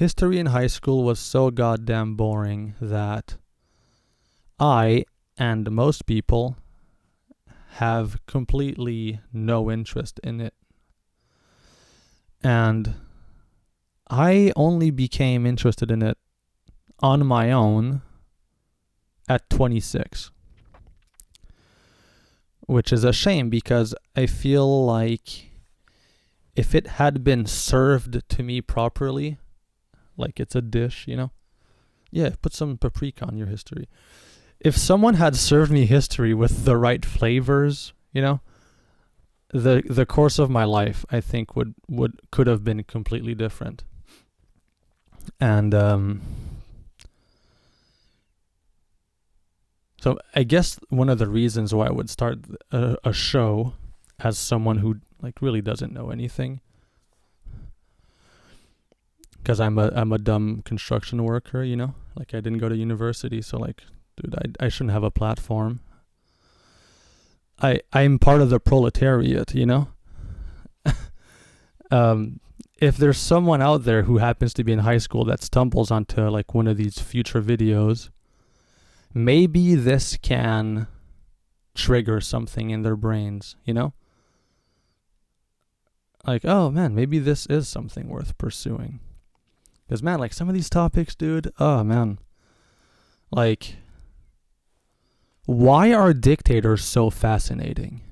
history in high school was so goddamn boring that I and most people have completely no interest in it. And I only became interested in it on my own at 26. Which is a shame because I feel like if it had been served to me properly, like it's a dish, you know? Yeah, put some paprika on your history. If someone had served me history with the right flavors, you know, the course of my life, I think could have been completely different. And so I guess one of the reasons why I would start a show as someone who like really doesn't know anything, because I'm a dumb construction worker, you know, like I didn't go to university, so like, dude, I shouldn't have a platform. I'm part of the proletariat, you know. If there's someone out there who happens to be in high school that stumbles onto like one of these future videos, maybe this can trigger something in their brains, you know? Like, oh man, maybe this is something worth pursuing. Because man, like some of these topics, dude, oh man. Like, why are dictators so fascinating?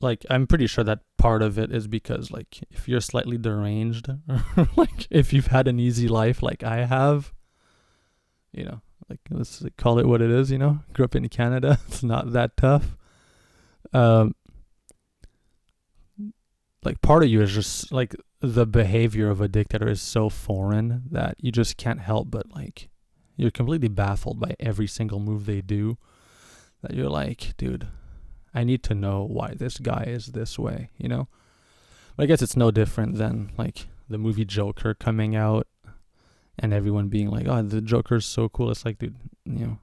Like, I'm pretty sure that part of it is because, like, if you're slightly deranged, or like, if you've had an easy life like I have, you know, like, let's call it what it is, you know? Grew up in Canada. It's not that tough. Like, part of you is just, like, the behavior of a dictator is so foreign that you just can't help but, like, you're completely baffled by every single move they do. That you're like, dude, I need to know why this guy is this way, you know? But I guess it's no different than, like, the movie Joker coming out and everyone being like, oh, the Joker's so cool. It's like, dude, you know,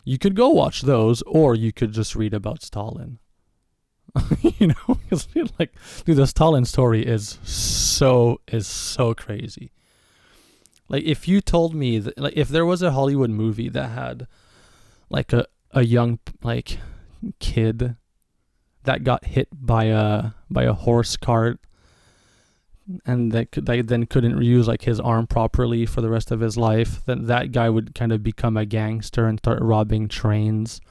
you could go watch those, or you could just read about Stalin. You know? Because, like, dude, the Stalin story is so crazy. Like, if you told me that, like, if there was a Hollywood movie that had, like, a young, like, kid that got hit by a horse cart and that then couldn't use, like, his arm properly for the rest of his life, then that guy would kind of become a gangster and start robbing trains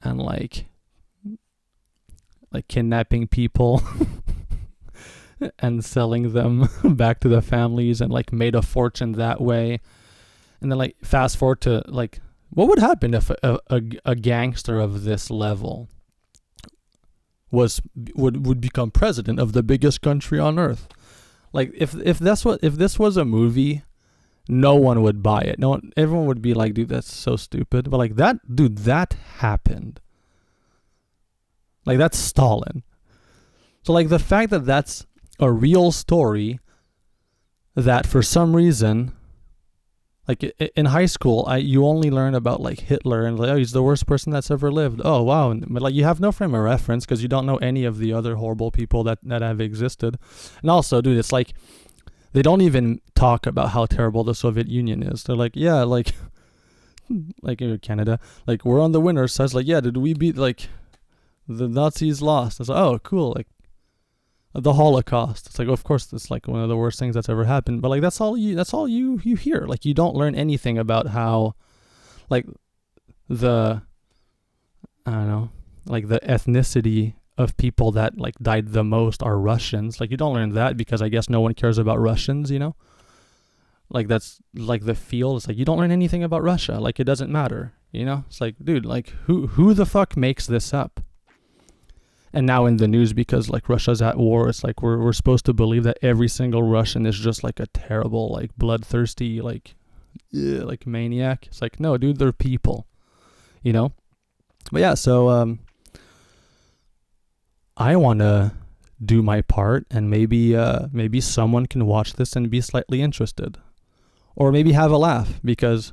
and, like kidnapping people and selling them back to the families, and, like, made a fortune that way. And then, like, fast forward to, like, what would happen if a gangster of this level would become president of the biggest country on earth? Like, if this was a movie, no one would buy it. Everyone would be like, dude, that's so stupid. But, like, that happened. Like, that's Stalin. So, like, the fact that that's a real story that for some reason, like, in high school, you only learn about, like, Hitler and, like, oh, he's the worst person that's ever lived. Oh, wow. But, like, you have no frame of reference because you don't know any of the other horrible people that have existed. And also, dude, it's like they don't even talk about how terrible the Soviet Union is. They're like, yeah, like in Canada, like, we're on the winner's side. It's like, yeah, did we beat, like, the Nazis lost? It's like, oh, cool. Like, the Holocaust. It's like, of course, it's like one of the worst things that's ever happened. But, like, that's all you hear. Like, you don't learn anything about how, like, I don't know, like, the ethnicity of people that, like, died the most are Russians. Like, you don't learn that because I guess no one cares about Russians, you know? Like, that's, like, the field. It's like, you don't learn anything about Russia. Like, it doesn't matter, you know? It's like, dude, like, who the fuck makes this up? And now in the news, because, like, Russia's at war, it's like we're supposed to believe that every single Russian is just, like, a terrible, like, bloodthirsty, like maniac. It's like, no, dude, they're people, you know? But yeah, so I want to do my part, and maybe someone can watch this and be slightly interested, or maybe have a laugh, because,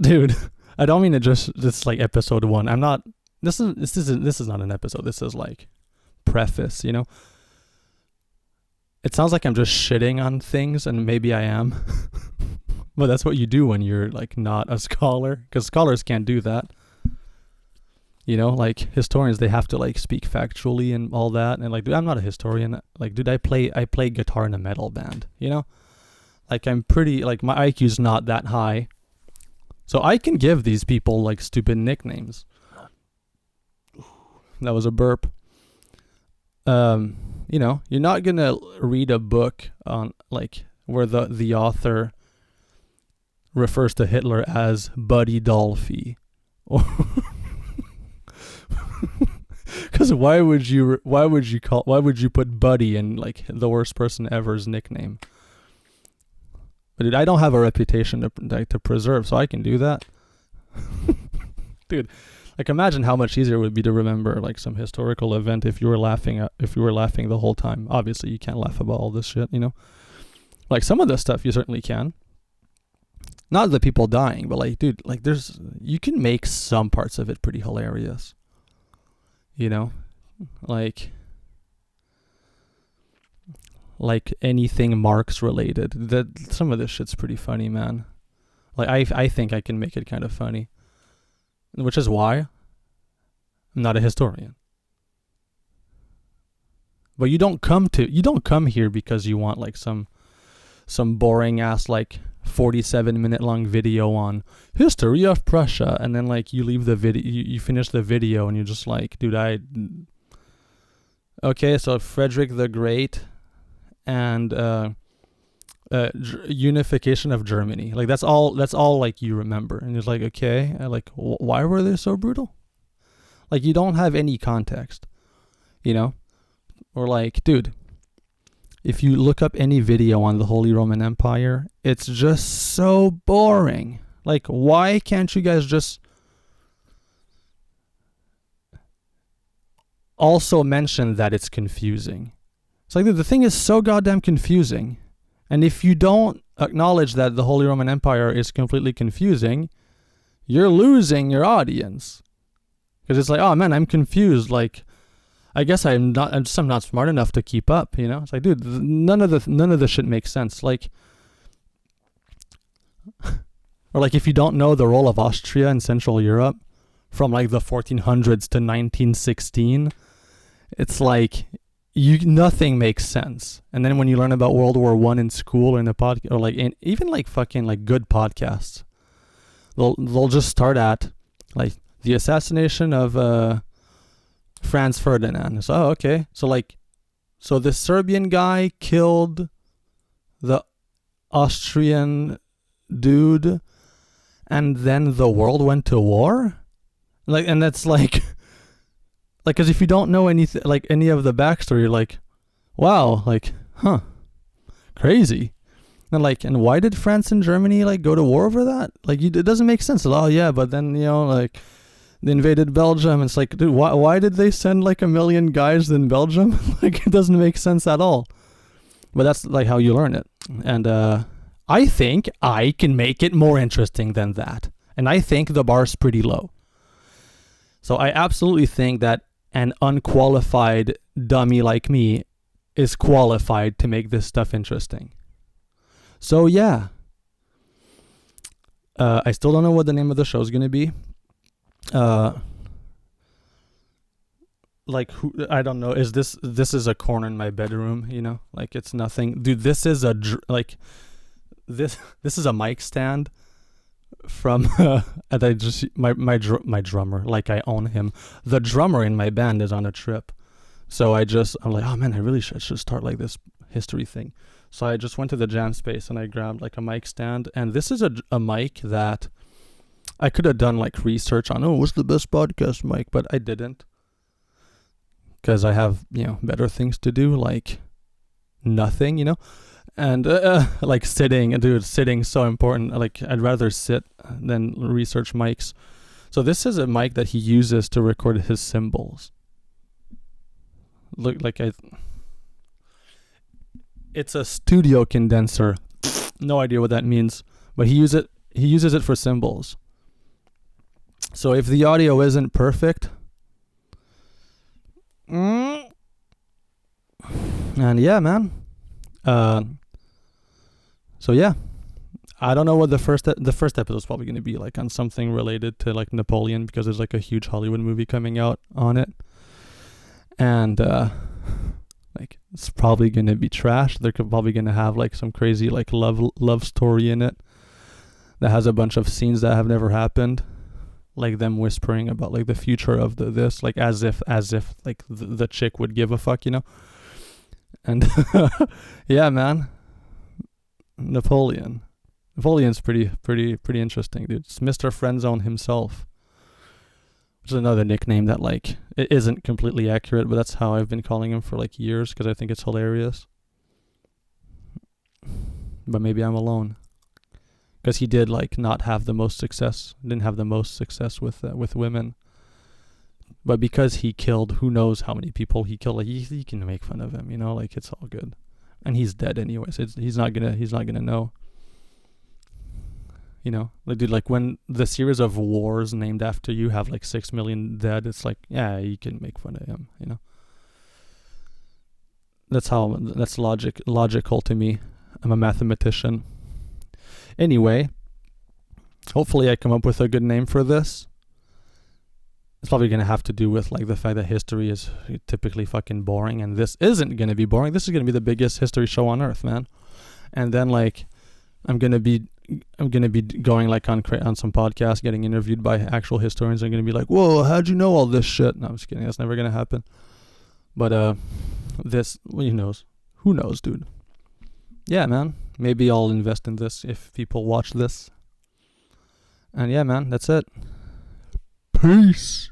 dude, I don't mean to just like episode 1. I'm not. This is not an episode. This is like preface, you know. it sounds like I'm just shitting on things, and maybe I am. But that's what you do when you're like not a scholar, because scholars can't do that. You know, like historians, they have to like speak factually and all that. And like, dude, I'm not a historian. Like, dude, I play guitar in a metal band. You know, like I'm pretty like my IQ's not that high, so I can give these people like stupid nicknames. That was a burp. You know, you're not gonna read a book on like where the author refers to Hitler as Buddy Dolphy, or because why would you put Buddy in like the worst person ever's nickname? But dude, I don't have a reputation to preserve, so I can do that. Dude, like imagine how much easier it would be to remember like some historical event if you were laughing the whole time. Obviously, you can't laugh about all this shit, you know. Like some of the stuff you certainly can. Not the people dying, but like, dude, like you can make some parts of it pretty hilarious. You know, like anything Marx related. That some of this shit's pretty funny, man. Like I think I can make it kind of funny, which is why I'm not a historian. But you don't come here because you want like some boring ass like 47-minute long video on history of Prussia, and then like you leave the video, you finish the video, and you're just like, dude, okay, so Frederick the Great and unification of Germany, like that's all like you remember, and it's like, okay, like why were they so brutal? Like you don't have any context, you know, or like, dude, if you look up any video on the Holy Roman Empire, it's just so boring. Like, why can't you guys just also mention that it's confusing? It's like, dude, the thing is so goddamn confusing. And if you don't acknowledge that the Holy Roman Empire is completely confusing, you're losing your audience. Because it's like, oh man, I'm confused. Like, I guess I'm not smart enough to keep up, you know? It's like, dude, none of the shit makes sense. Like, or like if you don't know the role of Austria in Central Europe from like the 1400s to 1916, it's like nothing makes sense. And then when you learn about World War I in school or in a podcast, or like even like fucking like good podcasts, they'll just start at like the assassination of Franz Ferdinand. So, oh, okay. So the Serbian guy killed the Austrian dude, and then the world went to war? Like, and that's like, because if you don't know anything, like any of the backstory, you're like, wow, like, huh, crazy. And like, and why did France and Germany like go to war over that? Like, it doesn't make sense. Oh yeah, but then, you know, like, they invaded Belgium. It's like, dude, why did they send like 1 million guys in Belgium? Like, it doesn't make sense at all. But that's like how you learn it. And I think I can make it more interesting than that. And I think the bar's pretty low. So I absolutely think that an unqualified dummy like me is qualified to make this stuff interesting. So yeah. I still don't know what the name of the show is going to be. Like, who, I don't know, this is a corner in my bedroom, you know, like it's nothing, dude. This is a this is a mic stand from and I just my drummer, like I own him. The drummer in my band is on a trip, so I'm like, oh man, I really should start like this history thing. So I just went to the jam space and I grabbed like a mic stand, and this is a mic that I could have done like research on, what's the best podcast mic, but I didn't, because I have, you know, better things to do, like nothing, you know. And like sitting's so important. Like, I'd rather sit than research mics. So this is a mic that he uses to record his cymbals. Look, like it's a studio condenser. No idea what that means, but he uses it for cymbals. So if the audio isn't perfect, and yeah, man, So yeah, I don't know what the first episode is probably going to be like on something related to like Napoleon, because there's like a huge Hollywood movie coming out on it, and like it's probably going to be trash. They're probably going to have like some crazy like love story in it that has a bunch of scenes that have never happened, like them whispering about like the future of this, like as if like the chick would give a fuck, you know. And yeah, man, Napoleon's pretty interesting, dude. It's Mr. Friendzone himself, which is another nickname that like it isn't completely accurate, but that's how I've been calling him for like years because I think it's hilarious. But maybe I'm alone, because he did like not have the most success, didn't have the most success with women. But because he killed who knows how many people he killed, like he can make fun of him, you know, like it's all good. And he's dead anyways. He's not gonna know. You know, like dude, like when the series of wars named after you have like 6 million dead, it's like, yeah, you can make fun of him, you know. That's logical to me. I'm a mathematician. Anyway, hopefully I come up with a good name for this. It's probably going to have to do with like the fact that history is typically fucking boring, and this isn't going to be boring. This is going to be the biggest history show on earth, man. And then like I'm going to be going like on some podcast, getting interviewed by actual historians. I'm going to be like, whoa, how'd you know all this shit? No, I'm just kidding. That's never going to happen. But this, well, who knows, dude. Yeah, man, maybe I'll invest in this if people watch this. And yeah, man, that's it. Peace.